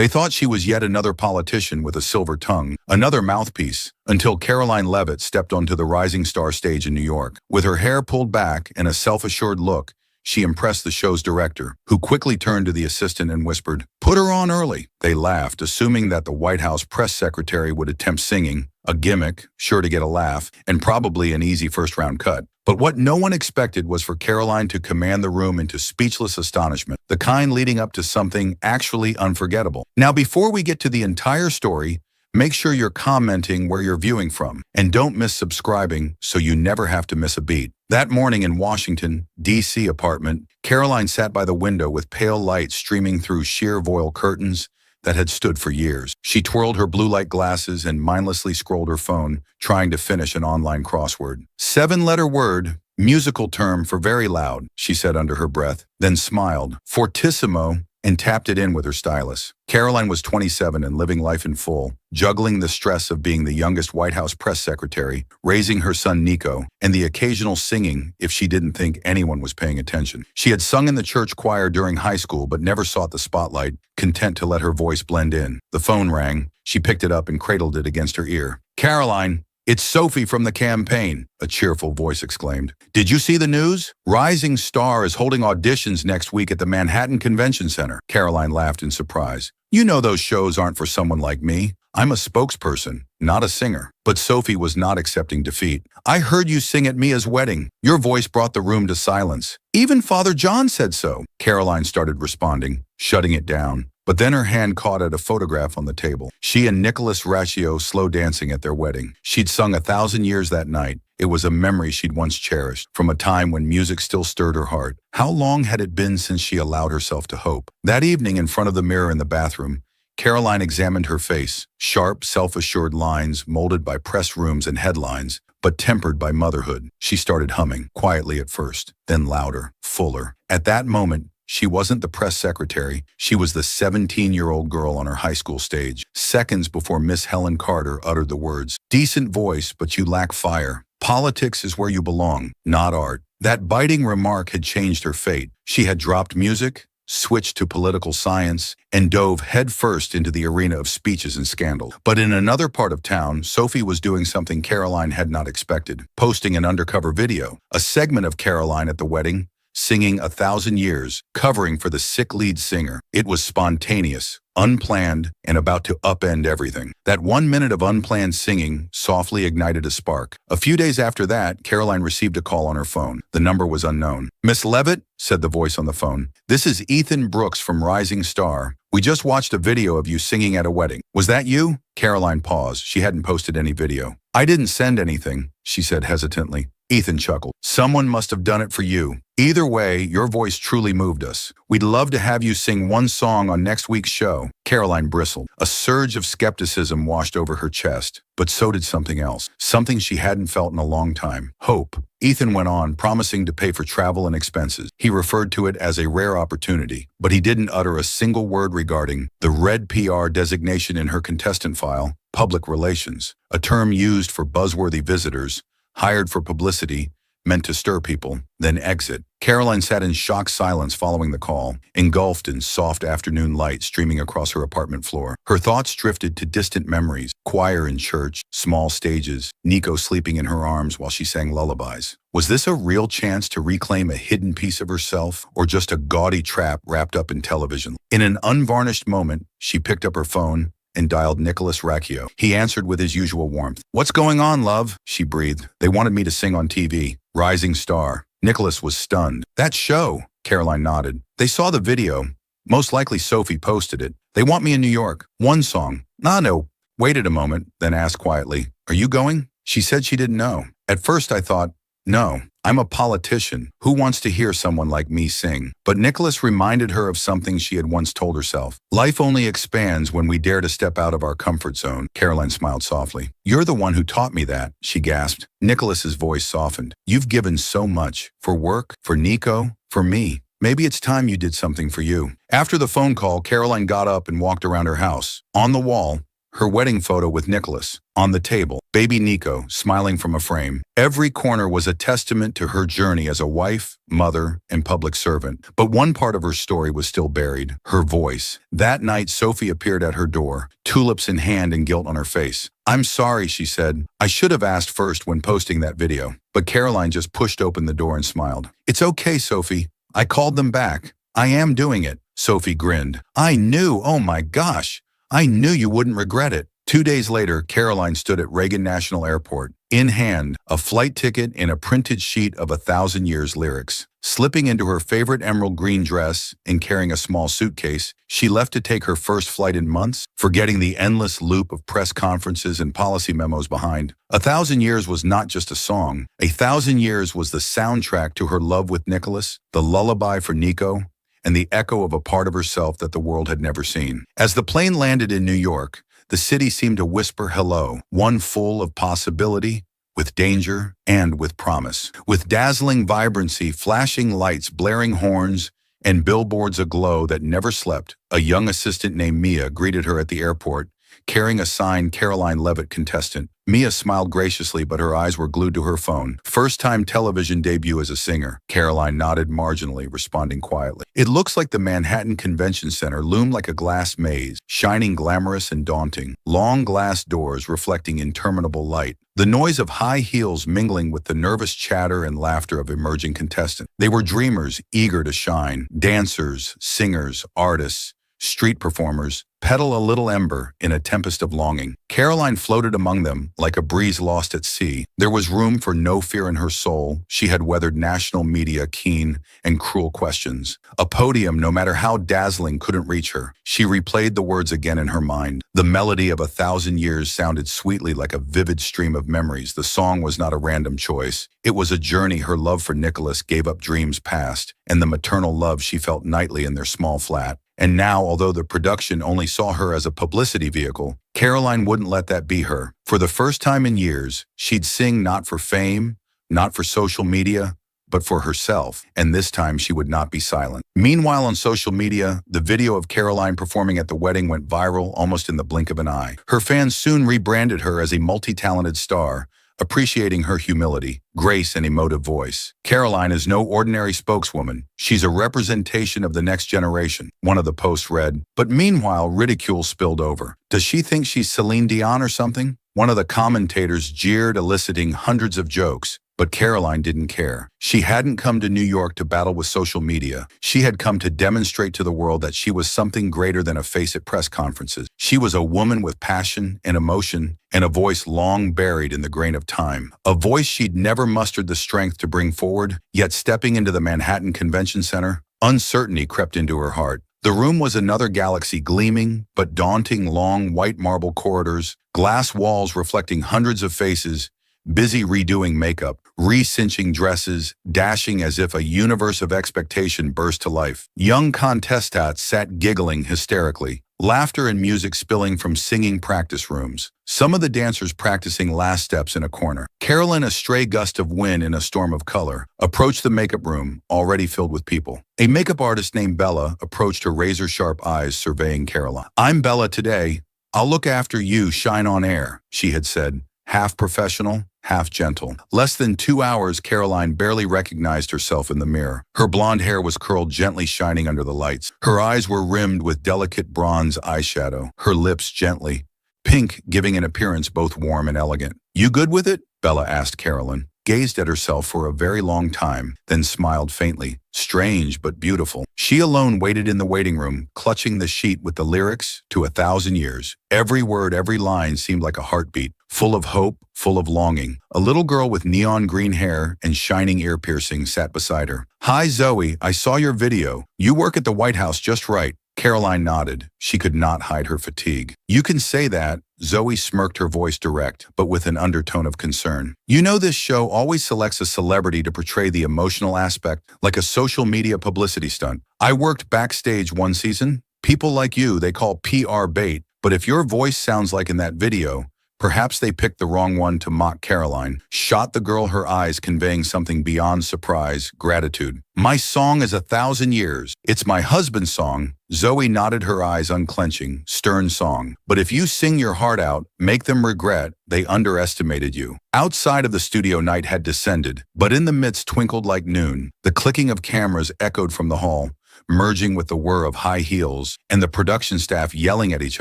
They thought she was yet another politician with a silver tongue, another mouthpiece, until Karoline Leavitt stepped onto the Rising Star stage in New York. With her hair pulled back and a self-assured look, she impressed the show's director, who quickly turned to the assistant and whispered, "Put her on early." They laughed, assuming that the White House press secretary would attempt singing, a gimmick, sure to get a laugh, and probably an easy first-round cut. But what no one expected was for Karoline to command the room into speechless astonishment, the kind leading up to something actually unforgettable. Now, before we get to the entire story, make sure you're commenting where you're viewing from, and don't miss subscribing so you never have to miss a beat. That morning in Washington, D.C. apartment, Karoline sat by the window with pale light streaming through sheer voile curtains that had stood for years. She twirled her blue light glasses and mindlessly scrolled her phone, trying to finish an online crossword. 7-letter word, musical term for very loud, she said under her breath, then smiled, fortissimo, and tapped it in with her stylus. Karoline was 27 and living life in full, juggling the stress of being the youngest White House press secretary, raising her son Nico, and the occasional singing if she didn't think anyone was paying attention. She had sung in the church choir during high school but never sought the spotlight, content to let her voice blend in. The phone rang. She picked it up and cradled it against her ear. "Karoline, it's Sophie from the campaign," a cheerful voice exclaimed. "Did you see the news? Rising Star is holding auditions next week at the Manhattan Convention Center." Karoline laughed in surprise. "You know those shows aren't for someone like me. I'm a spokesperson, not a singer." But Sophie was not accepting defeat. "I heard you sing at Mia's wedding." Your voice brought the room to silence. "Even Father John said so." Karoline started responding, shutting it down. But then her hand caught at a photograph on the table. She and Nicholas Ratio slow dancing at their wedding. She'd sung 1,000 years that night. It was a memory she'd once cherished, from a time when music still stirred her heart. How long had it been since she allowed herself to hope? That evening, in front of the mirror in the bathroom, Karoline examined her face. Sharp, self-assured lines molded by press rooms and headlines, but tempered by motherhood. She started humming, quietly at first, then louder, fuller. At that moment, she wasn't the press secretary. She was the 17-year-old girl on her high school stage. Seconds before Miss Helen Carter uttered the words, "Decent voice, but you lack fire. Politics is where you belong, not art." That biting remark had changed her fate. She had dropped music, switched to political science, and dove headfirst into the arena of speeches and scandal. But in another part of town, Sophie was doing something Karoline had not expected, posting an undercover video, a segment of Karoline at the wedding, singing 1,000 Years, covering for the sick lead singer. It was spontaneous, unplanned, and about to upend everything. That 1 minute of unplanned singing softly ignited a spark. A few days after that, Karoline received a call on her phone. The number was unknown. "Miss Leavitt," said the voice on the phone, "this is Ethan Brooks from Rising Star. We just watched a video of you singing at a wedding. Was that you?" Karoline paused. She hadn't posted any video. "I didn't send anything," she said hesitantly. Ethan chuckled. "Someone must have done it for you. Either way, your voice truly moved us. We'd love to have you sing one song on next week's show." Karoline bristled. A surge of skepticism washed over her chest, but so did something else, something she hadn't felt in a long time. Hope. Ethan went on, promising to pay for travel and expenses. He referred to it as a rare opportunity, but he didn't utter a single word regarding the red PR designation in her contestant file, public relations, a term used for buzzworthy visitors, hired for publicity, meant to stir people, then exit. Karoline sat in shocked silence following the call, engulfed in soft afternoon light streaming across her apartment floor. Her thoughts drifted to distant memories, choir in church, small stages, Nico sleeping in her arms while she sang lullabies. Was this a real chance to reclaim a hidden piece of herself, or just a gaudy trap wrapped up in television? In an unvarnished moment, she picked up her phone and dialed Nicholas Ratio. He answered with his usual warmth. "What's going on, love?" she breathed. "They wanted me to sing on TV. Rising Star." Nicholas was stunned. "That show?" Karoline nodded. "They saw the video. Most likely Sophie posted it. They want me in New York. One song." No. Waited a moment, then asked quietly, "Are you going?" She said she didn't know. At first I thought, no, I'm a politician. Who wants to hear someone like me sing? But Nicholas reminded her of something she had once told herself. Life only expands when we dare to step out of our comfort zone. Karoline smiled softly. "You're the one who taught me that," she gasped. Nicholas's voice softened. "You've given so much. For work, for Nico, for me. Maybe it's time you did something for you." After the phone call, Karoline got up and walked around her house. On the wall, her wedding photo with Nicholas. On the table, baby Nico, smiling from a frame. Every corner was a testament to her journey as a wife, mother, and public servant. But one part of her story was still buried, her voice. That night, Sophie appeared at her door, tulips in hand and guilt on her face. "I'm sorry," she said. "I should have asked first when posting that video." But Karoline just pushed open the door and smiled. "It's okay, Sophie. I called them back. I am doing it." Sophie grinned. "I knew, oh my gosh. I knew you wouldn't regret it." 2 days later, Karoline stood at Reagan National Airport, in hand, a flight ticket and a printed sheet of 1,000 Years lyrics. Slipping into her favorite emerald green dress and carrying a small suitcase, she left to take her first flight in months, forgetting the endless loop of press conferences and policy memos behind. 1,000 Years was not just a song. 1,000 Years was the soundtrack to her love with Nicholas, the lullaby for Nico, and the echo of a part of herself that the world had never seen. As the plane landed in New York, the city seemed to whisper hello, one full of possibility, with danger, and with promise. With dazzling vibrancy, flashing lights, blaring horns, and billboards aglow that never slept, a young assistant named Mia greeted her at the airport, carrying a signed Karoline Leavitt contestant. Mia smiled graciously, but her eyes were glued to her phone. "First-time television debut as a singer." Karoline nodded marginally, responding quietly. It looks like the Manhattan Convention Center loomed like a glass maze, shining glamorous and daunting. Long glass doors reflecting interminable light. The noise of high heels mingling with the nervous chatter and laughter of emerging contestants. They were dreamers, eager to shine. Dancers, singers, artists, street performers, peddle a little ember in a tempest of longing. Karoline floated among them like a breeze lost at sea. There was room for no fear in her soul. She had weathered national media keen and cruel questions. A podium, no matter how dazzling, couldn't reach her. She replayed the words again in her mind. The melody of 1,000 Years sounded sweetly like a vivid stream of memories. The song was not a random choice. It was a journey. Her love for Nicholas gave up dreams past, and the maternal love she felt nightly in their small flat. And now, although the production only saw her as a publicity vehicle, Karoline wouldn't let that be her. For the first time in years, she'd sing not for fame, not for social media, but for herself, and this time she would not be silent. Meanwhile, on social media, the video of Karoline performing at the wedding went viral almost in the blink of an eye. Her fans soon rebranded her as a multi-talented star, appreciating her humility, grace, and emotive voice. Karoline is no ordinary spokeswoman. She's a representation of the next generation, one of the posts read. But meanwhile, ridicule spilled over. Does she think she's Celine Dion or something? One of the commentators jeered, eliciting hundreds of jokes. But Karoline didn't care. She hadn't come to New York to battle with social media. She had come to demonstrate to the world that she was something greater than a face at press conferences. She was a woman with passion and emotion and a voice long buried in the grain of time. A voice she'd never mustered the strength to bring forward, yet stepping into the Manhattan Convention Center, uncertainty crept into her heart. The room was another galaxy, gleaming but daunting, long white marble corridors, glass walls reflecting hundreds of faces, busy redoing makeup, re-cinching dresses, dashing as if a universe of expectation burst to life. Young contestants sat giggling hysterically, laughter and music spilling from singing practice rooms. Some of the dancers practicing last steps in a corner. Karoline, a stray gust of wind in a storm of color, approached the makeup room, already filled with people. A makeup artist named Bella approached, her razor-sharp eyes surveying Karoline. "I'm Bella today. I'll look after you, shine on air," she had said, half professional, half gentle. Less than 2 hours, Karoline barely recognized herself in the mirror. Her blonde hair was curled, gently shining under the lights. Her eyes were rimmed with delicate bronze eyeshadow, her lips gently pink, giving an appearance both warm and elegant. "You good with it?" Bella asked Karoline, gazed at herself for a very long time, then smiled faintly. Strange but beautiful. She alone waited in the waiting room, clutching the sheet with the lyrics to 1,000 Years. Every word, every line seemed like a heartbeat, full of hope, full of longing. A little girl with neon green hair and shining ear piercings sat beside her. "Hi, Zoe, I saw your video. You work at the White House just right." Karoline nodded. She could not hide her fatigue. "You can say that." Zoe smirked, her voice direct, but with an undertone of concern. "You know this show always selects a celebrity to portray the emotional aspect, like a social media publicity stunt. I worked backstage one season. People like you, they call PR bait. But if your voice sounds like in that video, Perhaps they picked the wrong one to mock Karoline. Shot the girl, her eyes conveying something beyond surprise, gratitude. My song is 1,000 years. It's my husband's song. Zoe nodded, her eyes unclenching. Stern song. But if you sing your heart out, make them regret they underestimated you. Outside of the studio, night had descended, but in the midst twinkled like noon. The clicking of cameras echoed from the hall, merging with the whir of high heels and the production staff yelling at each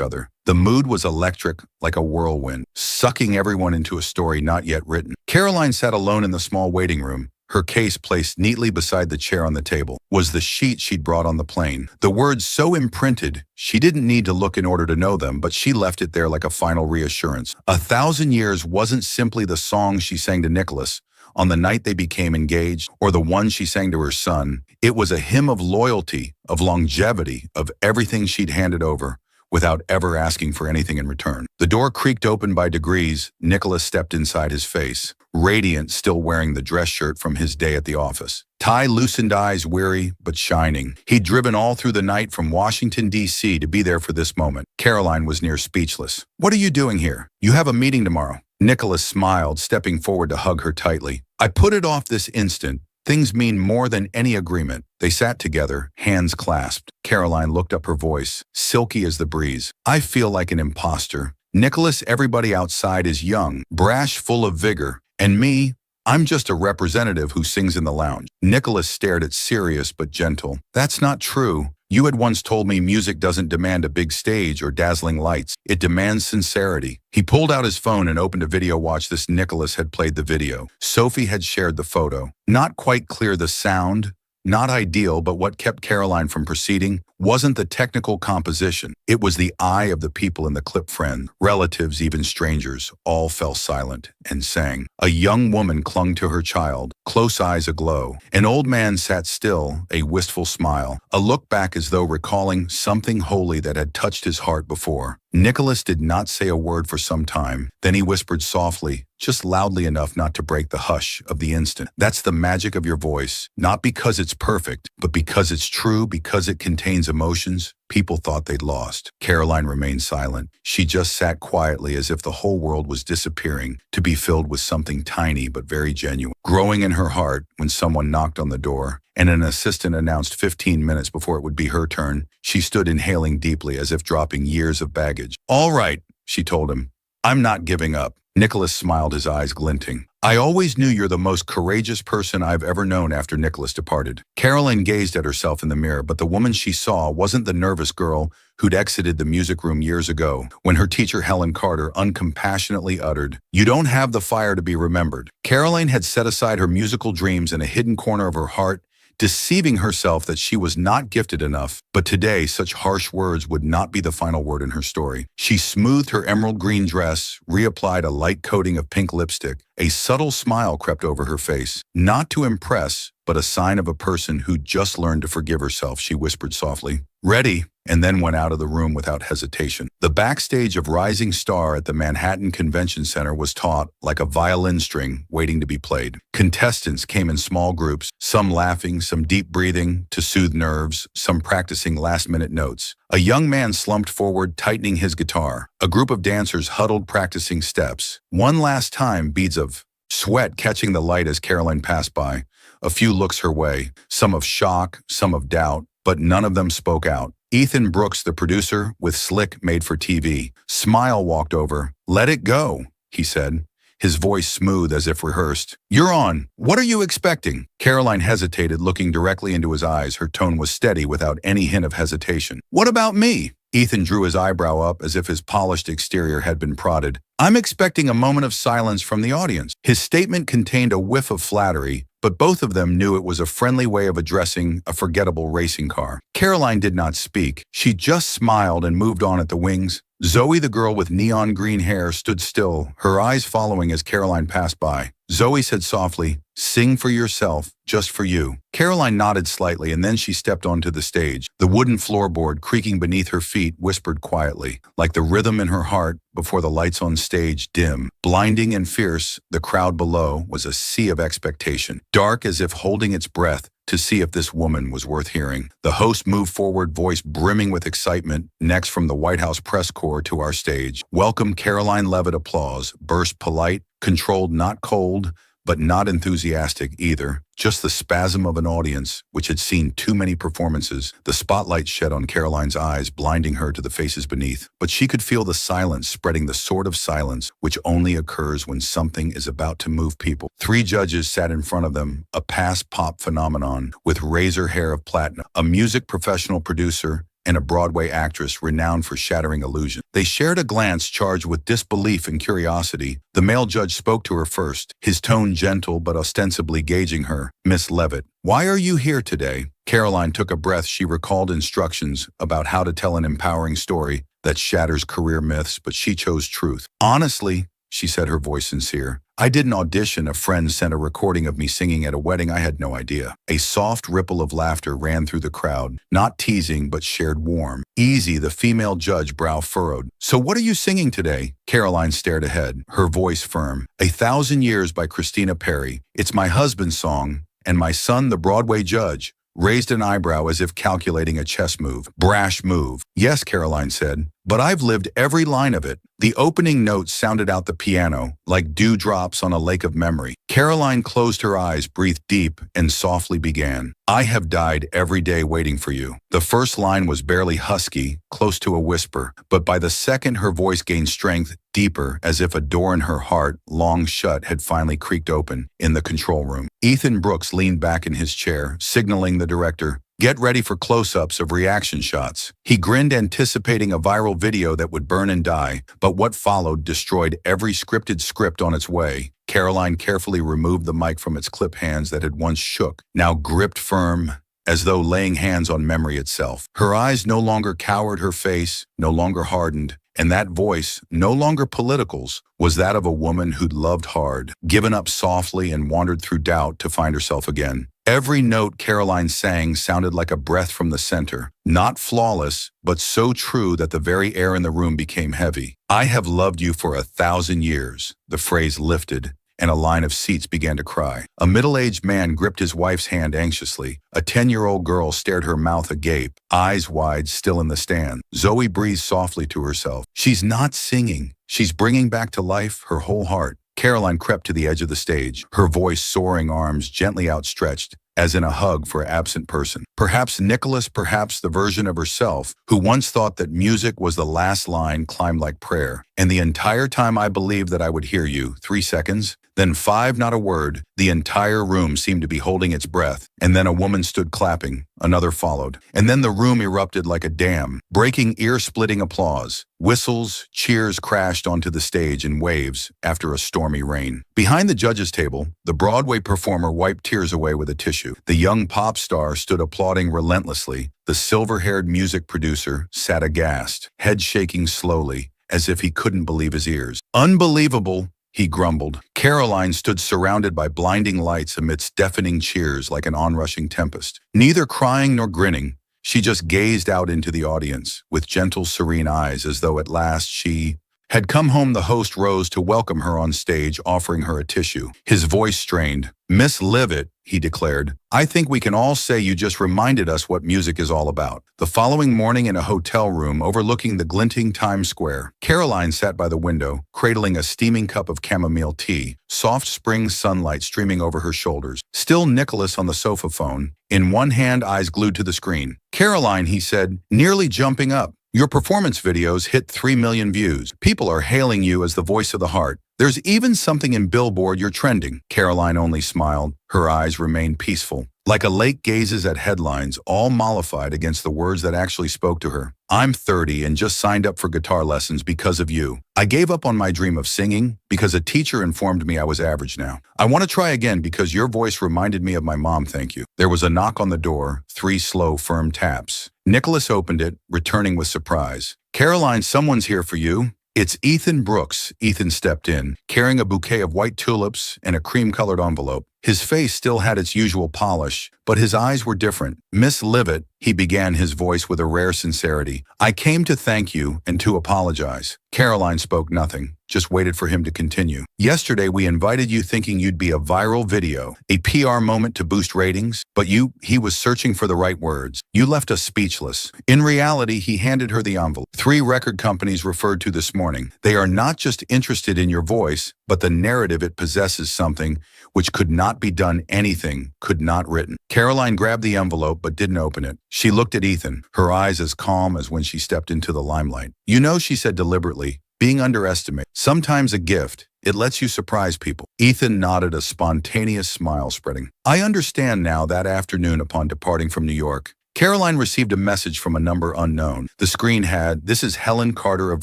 other. The mood was electric, like a whirlwind, sucking everyone into a story not yet written. Karoline sat alone in the small waiting room, her case placed neatly beside the chair on the table. Was the sheet she'd brought on the plane. The words so imprinted, she didn't need to look in order to know them, but she left it there like a final reassurance. 1,000 years wasn't simply the song she sang to Nicholas on the night they became engaged, or the one she sang to her son. It was a hymn of loyalty, of longevity, of everything she'd handed over, without ever asking for anything in return. The door creaked open by degrees. Nicholas stepped inside, his face radiant, still wearing the dress shirt from his day at the office. Tie loosened, eyes weary but shining. He'd driven all through the night from Washington, D.C. to be there for this moment. Karoline was near speechless. What are you doing here? You have a meeting tomorrow. Nicholas smiled, stepping forward to hug her tightly. I put it off this instant. Things mean more than any agreement. They sat together, hands clasped. Karoline looked up, her voice silky as the breeze. I feel like an imposter. Nicholas, everybody outside is young, brash, full of vigor. And me, I'm just a representative who sings in the lounge. Nicholas stared at, serious but gentle. That's not true. You had once told me music doesn't demand a big stage or dazzling lights. It demands sincerity. He pulled out his phone and opened a video watch. This Nicholas had played the video. Sophie had shared the photo. Not quite clear the sound, not ideal, but what kept Karoline from proceeding wasn't the technical composition. It was the eye of the people in the clip. Friends, relatives, even strangers, all fell silent and sang. A young woman clung to her child, close eyes aglow. An old man sat still, a wistful smile, a look back as though recalling something holy that had touched his heart before. Nicholas did not say a word for some time. Then he whispered softly, just loudly enough not to break the hush of the instant. That's the magic of your voice, not because it's perfect, but because it's true, because it contains emotions people thought they'd lost. Karoline remained silent. She just sat quietly, as if the whole world was disappearing, to be filled with something tiny but very genuine. Growing in her heart, when someone knocked on the door and an assistant announced 15 minutes before it would be her turn, she stood inhaling deeply, as if dropping years of baggage. All right, she told him. I'm not giving up. Nicholas smiled, his eyes glinting. I always knew you're the most courageous person I've ever known. After Nicholas departed, Karoline gazed at herself in the mirror, but the woman she saw wasn't the nervous girl who'd exited the music room years ago, when her teacher Helen Carter uncompassionately uttered, "You don't have the fire to be remembered." Karoline had set aside her musical dreams in a hidden corner of her heart, deceiving herself that she was not gifted enough. But today, such harsh words would not be the final word in her story. She smoothed her emerald green dress, reapplied a light coating of pink lipstick. A subtle smile crept over her face. Not to impress, but a sign of a person who'd just learned to forgive herself, she whispered softly, "Ready," and then went out of the room without hesitation. The backstage of Rising Star at the Manhattan Convention Center was taut, like a violin string waiting to be played. Contestants came in small groups, some laughing, some deep breathing to soothe nerves, some practicing last-minute notes. A young man slumped forward, tightening his guitar. A group of dancers huddled, practicing steps. One last time, beads of sweat catching the light as Karoline passed by. A few looks her way, some of shock, some of doubt, but none of them spoke out. Ethan Brooks, the producer, with slick made-for-TV smile, walked over. "Let it go," he said, his voice smooth as if rehearsed. "You're on. What are you expecting?" Karoline hesitated, looking directly into his eyes. Her tone was steady, without any hint of hesitation. "What about me?" Ethan drew his eyebrow up, as if his polished exterior had been prodded. "I'm expecting a moment of silence from the audience." His statement contained a whiff of flattery, but both of them knew it was a friendly way of addressing a forgettable racing car. Karoline did not speak. She just smiled and moved on at the wings. Zoe, the girl with neon green hair, stood still, her eyes following as Karoline passed by. Zoe said softly, "Sing for yourself, just for you." Karoline nodded slightly, and then she stepped onto the stage. The wooden floorboard creaking beneath her feet whispered quietly, like the rhythm in her heart before the lights on stage dim. Blinding and fierce, the crowd below was a sea of expectation, dark as if holding its breath to see if this woman was worth hearing. The host moved forward, voice brimming with excitement. Next, from the White House press corps to our stage, welcome Karoline Leavitt. Applause burst, polite, controlled, not cold, but not enthusiastic either. Just the spasm of an audience which had seen too many performances. The spotlight shed on Karoline's eyes, blinding her to the faces beneath. But she could feel the silence spreading, the sort of silence which only occurs when something is about to move people. 3 judges sat in front of them, a past pop phenomenon with razor hair of platinum, a music professional producer, and a Broadway actress renowned for shattering illusion. They shared a glance charged with disbelief and curiosity. The male judge spoke to her first, his tone gentle but ostensibly gauging her. Miss Leavitt, why are you here today? Karoline took a breath. She recalled instructions about how to tell an empowering story that shatters career myths, but she chose truth. Honestly, she said, her voice sincere, I didn't audition. A friend sent a recording of me singing at a wedding. I had no idea. A soft ripple of laughter ran through the crowd, not teasing but shared warm. Easy, the female judge, brow furrowed. So what are you singing today? Karoline stared ahead, her voice firm. 1,000 Years by Christina Perri. It's my husband's song, and my son, the Broadway judge, raised an eyebrow as if calculating a chess move. Brash move. Yes, Karoline said, but I've lived every line of it. The opening notes sounded out the piano, like dewdrops on a lake of memory. Karoline closed her eyes, breathed deep, and softly began. I have died every day waiting for you. The first line was barely husky, close to a whisper, but by the second her voice gained strength, deeper, as if a door in her heart, long shut, had finally creaked open. In the control room, Ethan Brooks leaned back in his chair, signaling the director, get ready for close-ups of reaction shots. He grinned, anticipating a viral video that would burn and die, but what followed destroyed every scripted script on its way. Karoline carefully removed the mic from its clip hands that had once shook, now gripped firm, as though laying hands on memory itself. Her eyes no longer cowered, her face no longer hardened, and that voice, no longer politicals, was that of a woman who'd loved hard, given up softly, and wandered through doubt to find herself again. Every note Karoline sang sounded like a breath from the center, not flawless, but so true that the very air in the room became heavy. I have loved you for 1,000 years. The phrase lifted, and a line of seats began to cry. A middle-aged man gripped his wife's hand anxiously. A 10-year-old girl stared, her mouth agape, eyes wide, still in the stand. Zoe breathed softly to herself. She's not singing. She's bringing back to life her whole heart. Karoline crept to the edge of the stage, her voice soaring, arms gently outstretched, as in a hug for an absent person. Perhaps Nicholas, perhaps the version of herself, who once thought that music was the last line, climbed like prayer. And the entire time I believed that I would hear you. 3 seconds, then 5, not a word. The entire room seemed to be holding its breath. And then a woman stood clapping. Another followed. And then the room erupted like a dam, breaking ear-splitting applause. Whistles, cheers crashed onto the stage in waves after a stormy rain. Behind the judges' table, the Broadway performer wiped tears away with a tissue. The young pop star stood applauding relentlessly. The silver-haired music producer sat aghast, head shaking slowly, as if he couldn't believe his ears. Unbelievable, he grumbled. Karoline stood surrounded by blinding lights amidst deafening cheers like an onrushing tempest. Neither crying nor grinning, she just gazed out into the audience with gentle, serene eyes, as though at last she had come home. The host rose to welcome her on stage, offering her a tissue. His voice strained. Miss Leavitt, he declared, I think we can all say you just reminded us what music is all about. The following morning, in a hotel room overlooking the glinting Times Square, Karoline sat by the window, cradling a steaming cup of chamomile tea, soft spring sunlight streaming over her shoulders. Still Nicholas on the sofa phone, in one hand, eyes glued to the screen. Karoline, he said, nearly jumping up. Your performance videos hit 3 million views. People are hailing you as the voice of the heart. There's even something in Billboard you're trending. Karoline only smiled. Her eyes remained peaceful, like a lake gazes at headlines, all mollified against the words that actually spoke to her. I'm 30 and just signed up for guitar lessons because of you. I gave up on my dream of singing because a teacher informed me I was average now. I want to try again because your voice reminded me of my mom, thank you. There was a knock on the door, 3 slow, firm taps. Nicholas opened it, returning with surprise. Karoline, someone's here for you. It's Ethan Brooks. Ethan stepped in, carrying a bouquet of white tulips and a cream-colored envelope. His face still had its usual polish, but his eyes were different. Miss Leavitt, he began, his voice with a rare sincerity. I came to thank you and to apologize. Karoline spoke nothing, just waited for him to continue. Yesterday, we invited you thinking you'd be a viral video, a PR moment to boost ratings, but he was searching for the right words. You left us speechless. In reality, he handed her the envelope. 3 record companies referred to this morning. They are not just interested in your voice, but the narrative it possesses something which could not be done anything, could not written. Karoline grabbed the envelope but didn't open it. She looked at Ethan, her eyes as calm as when she stepped into the limelight. You know, she said deliberately, being underestimated. Sometimes a gift, it lets you surprise people. Ethan nodded, a spontaneous smile spreading. I understand now. That afternoon upon departing from New York, Karoline received a message from a number unknown. The screen had, "This is Helen Carter of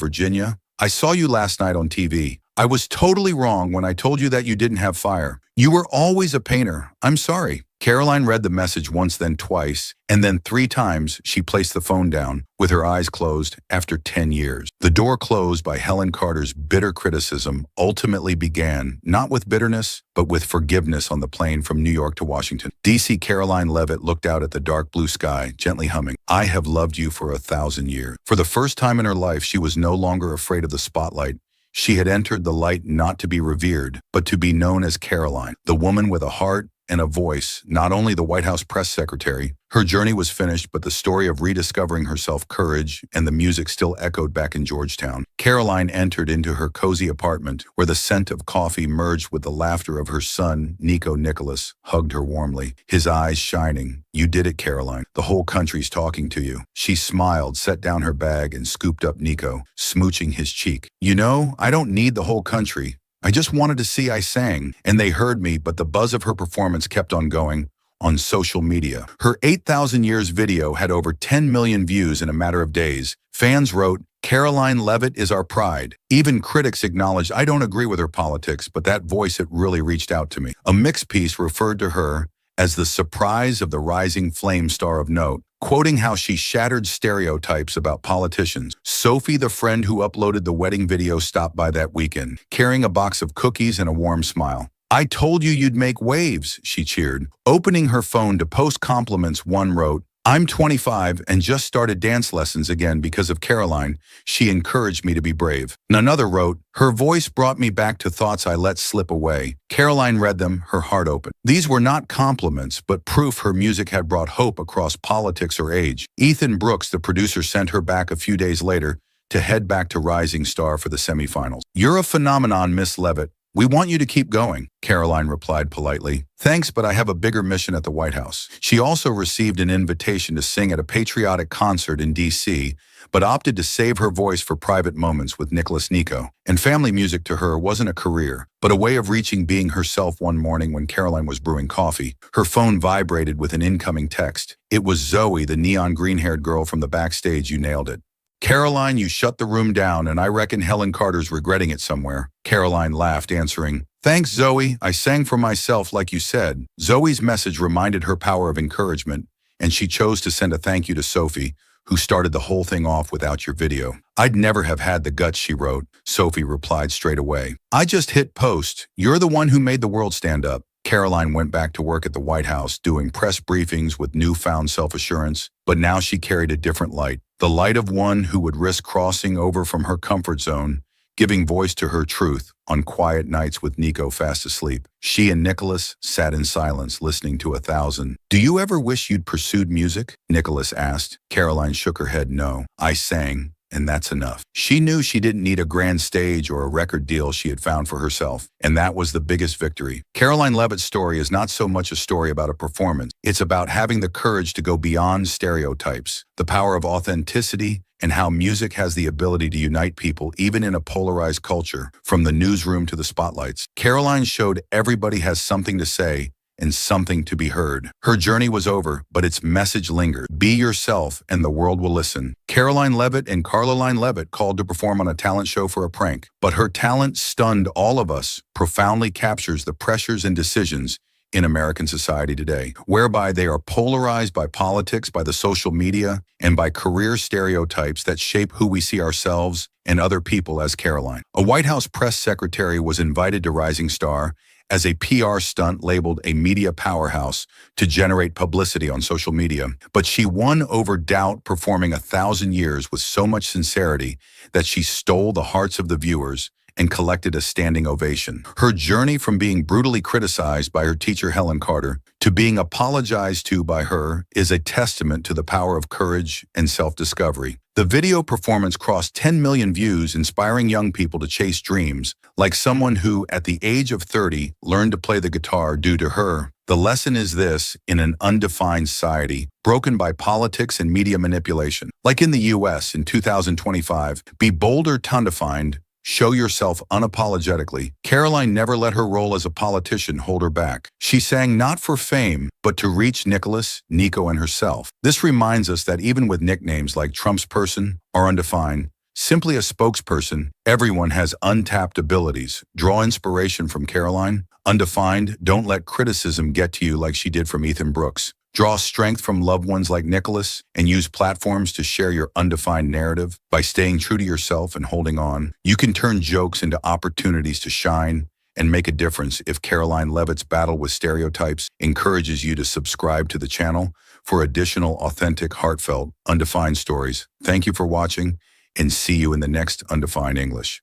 Virginia. I saw you last night on TV. I was totally wrong when I told you that you didn't have fire. You were always a painter. I'm sorry." Karoline read the message once, then twice, and then 3 times. She placed the phone down, with her eyes closed, after 10 years. The door closed by Helen Carter's bitter criticism ultimately began, not with bitterness, but with forgiveness on the plane from New York to Washington. D.C. Karoline Leavitt looked out at the dark blue sky, gently humming, "I have loved you for 1,000 years." For the first time in her life, she was no longer afraid of the spotlight. She had entered the light not to be revered, but to be known as Karoline, the woman with a heart and a voice, not only the White House press secretary. Her journey was finished, but the story of rediscovering herself, courage, and the music still echoed back in Georgetown. Karoline entered into her cozy apartment, where the scent of coffee merged with the laughter of her son, Nicholas, hugged her warmly, his eyes shining. "You did it, Karoline. The whole country's talking to you." She smiled, set down her bag, and scooped up Nico, smooching his cheek. "You know, I don't need the whole country. I just wanted to see I sang, and they heard me," but the buzz of her performance kept on going. On social media, her 8,000 Years video had over 10 million views in a matter of days. Fans wrote, "Karoline Leavitt is our pride." Even critics acknowledged, "I don't agree with her politics, but that voice, it really reached out to me." A mixed piece referred to her as the surprise of the rising flame star of note, quoting how she shattered stereotypes about politicians. Sophie, the friend who uploaded the wedding video, stopped by that weekend, carrying a box of cookies and a warm smile. "I told you you'd make waves," she cheered. Opening her phone to post compliments, one wrote, "I'm 25 and just started dance lessons again because of Karoline. She encouraged me to be brave." And another wrote, "Her voice brought me back to thoughts I let slip away." Karoline read them, her heart open. These were not compliments, but proof her music had brought hope across politics or age. Ethan Brooks, the producer, sent her back a few days later to head back to Rising Star for the semifinals. "You're a phenomenon, Miss Leavitt. We want you to keep going," Karoline replied politely. "Thanks, but I have a bigger mission at the White House." She also received an invitation to sing at a patriotic concert in D.C., but opted to save her voice for private moments with Nico. And family music to her wasn't a career, but a way of reaching. Being herself. One morning when Karoline was brewing coffee, her phone vibrated with an incoming text. It was Zoe, the neon green-haired girl from the backstage. "You nailed it. Karoline, you shut the room down, and I reckon Helen Carter's regretting it somewhere." Karoline laughed, answering, "Thanks, Zoe. I sang for myself like you said." Zoe's message reminded her power of encouragement, and she chose to send a thank you to Sophie, who started the whole thing off. "Without your video, I'd never have had the guts," she wrote. Sophie replied straight away, "I just hit post. You're the one who made the world stand up." Karoline went back to work at the White House, doing press briefings with newfound self-assurance, but now she carried a different light. The light of one who would risk crossing over from her comfort zone, giving voice to her truth on quiet nights with Nico fast asleep. She and Nicholas sat in silence, listening to 1,000. "Do you ever wish you'd pursued music?" Nicholas asked. Karoline shook her head. "No, I sang, and that's enough." She knew she didn't need a grand stage or a record deal. She had found for herself, and that was the biggest victory. Karoline Leavitt's story is not so much a story about a performance. It's about having the courage to go beyond stereotypes, the power of authenticity, and how music has the ability to unite people even in a polarized culture, from the newsroom to the spotlights. Karoline showed everybody has something to say and something to be heard. Her journey was over, but its message lingered. Be yourself and the world will listen. Karoline Leavitt and Karoline Leavitt called to perform on a talent show for a prank, but her talent stunned all of us, profoundly captures the pressures and decisions in American society today, whereby they are polarized by politics, by the social media, and by career stereotypes that shape who we see ourselves and other people as. Karoline, a White House press secretary, was invited to Rising Star as a PR stunt labeled a media powerhouse to generate publicity on social media. But she won over doubt, performing 1,000 Years with so much sincerity that she stole the hearts of the viewers and collected a standing ovation. Her journey from being brutally criticized by her teacher Helen Carter to being apologized to by her is a testament to the power of courage and self-discovery. The video performance crossed 10 million views, inspiring young people to chase dreams, like someone who, at the age of 30, learned to play the guitar due to her. The lesson is this: in an undefined society, broken by politics and media manipulation, like in the US in 2025, be bold or undefined, show yourself unapologetically. Karoline never let her role as a politician hold her back. She sang not for fame, but to reach Nicholas, Nico, and herself. This reminds us that even with nicknames like Trump's person or undefined, simply a spokesperson, everyone has untapped abilities. Draw inspiration from Karoline. Undefined, don't let criticism get to you like she did from Ethan Brooks. Draw strength from loved ones like Nicholas and use platforms to share your undefined narrative. By staying true to yourself and holding on, you can turn jokes into opportunities to shine and make a difference. If Karoline Leavitt's battle with stereotypes encourages you to subscribe to the channel for additional authentic, heartfelt, undefined stories. Thank you for watching, and see you in the next Undefined English.